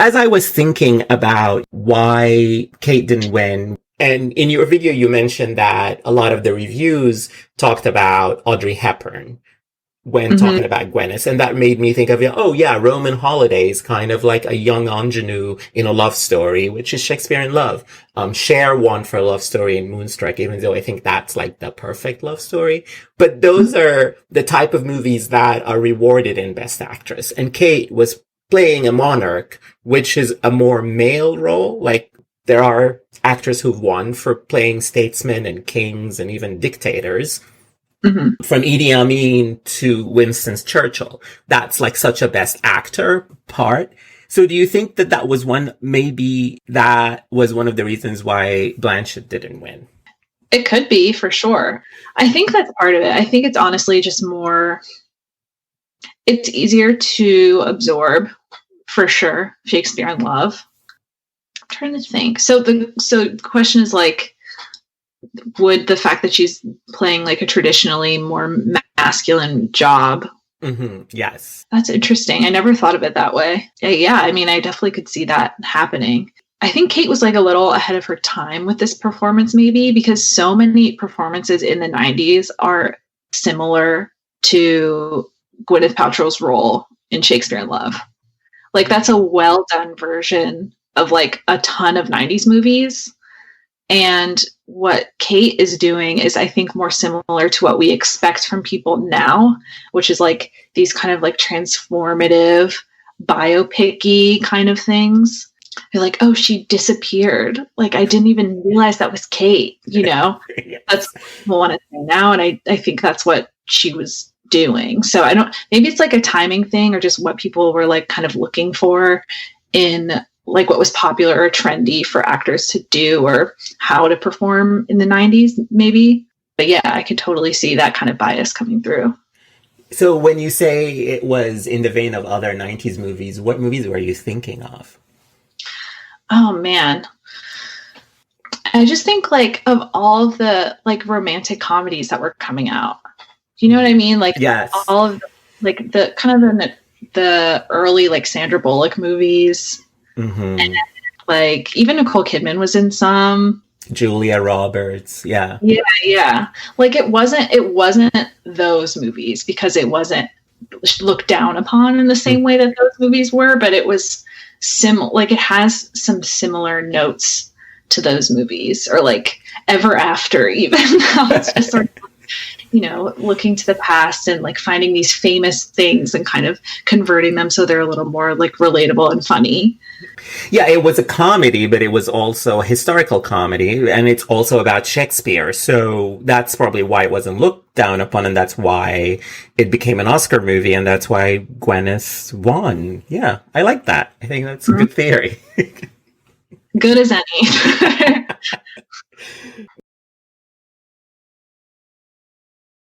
as I was thinking about why Cate didn't win, and in your video, you mentioned that a lot of the reviews talked about Audrey Hepburn when talking about Gwyneth. And that made me think of, oh yeah, Roman Holidays, kind of like a young ingenue in a love story, which is Shakespeare in Love. Cher won for a love story in Moonstruck, even though I think that's like the perfect love story. But those are the type of movies that are rewarded in Best Actress. And Cate was playing a monarch, which is a more male role. Like, there are actors who've won for playing statesmen and kings and even dictators. From Idi Amin to Winston Churchill. That's like such a best actor part. So do you think that that was maybe that was one of the reasons why Blanchett didn't win? It could be, for sure. I think that's part of it. I think it's honestly just it's easier to absorb, for sure, Shakespeare in Love. I'm trying to think. So the question is like, would the fact that she's playing like a traditionally more masculine job? Yes. That's interesting. I never thought of it that way. Yeah, I mean, I definitely could see that happening. I think Cate was like a little ahead of her time with this performance, maybe, because so many performances in the 90s are similar to Gwyneth Paltrow's role in Shakespeare in Love. Like, that's a well done version of like a ton of 90s movies. And what Cate is doing is, I think, more similar to what we expect from people now, which is like these kind of like transformative, biopic-y kind of things. You're like, oh, she disappeared. Like, I didn't even realize that was Cate, Yes. That's what people want to say now. And I think that's what she was doing. So maybe it's like a timing thing, or just what people were like kind of looking for in like what was popular or trendy for actors to do or how to perform in the 90s, maybe. But yeah, I could totally see that kind of bias coming through. So when you say it was in the vein of other 90s movies, what movies were you thinking of? Oh, man. I just think like of all of the like romantic comedies that were coming out. You know what I mean? Like, yes. All of like the kind of the early like Sandra Bullock movies. And like even Nicole Kidman was in some. Julia Roberts, yeah. Like it wasn't those movies, because it wasn't looked down upon in the same way that those movies were, but it was like it has some similar notes to those movies, or like Ever After, even. It's just sort of, looking to the past and like finding these famous things and kind of converting them so they're a little more like relatable and funny. Yeah, it was a comedy, but it was also a historical comedy, and it's also about Shakespeare. So that's probably why it wasn't looked down upon, and that's why it became an Oscar movie, and that's why Gwyneth won. Yeah, I like that. I think that's a good theory. Good as any.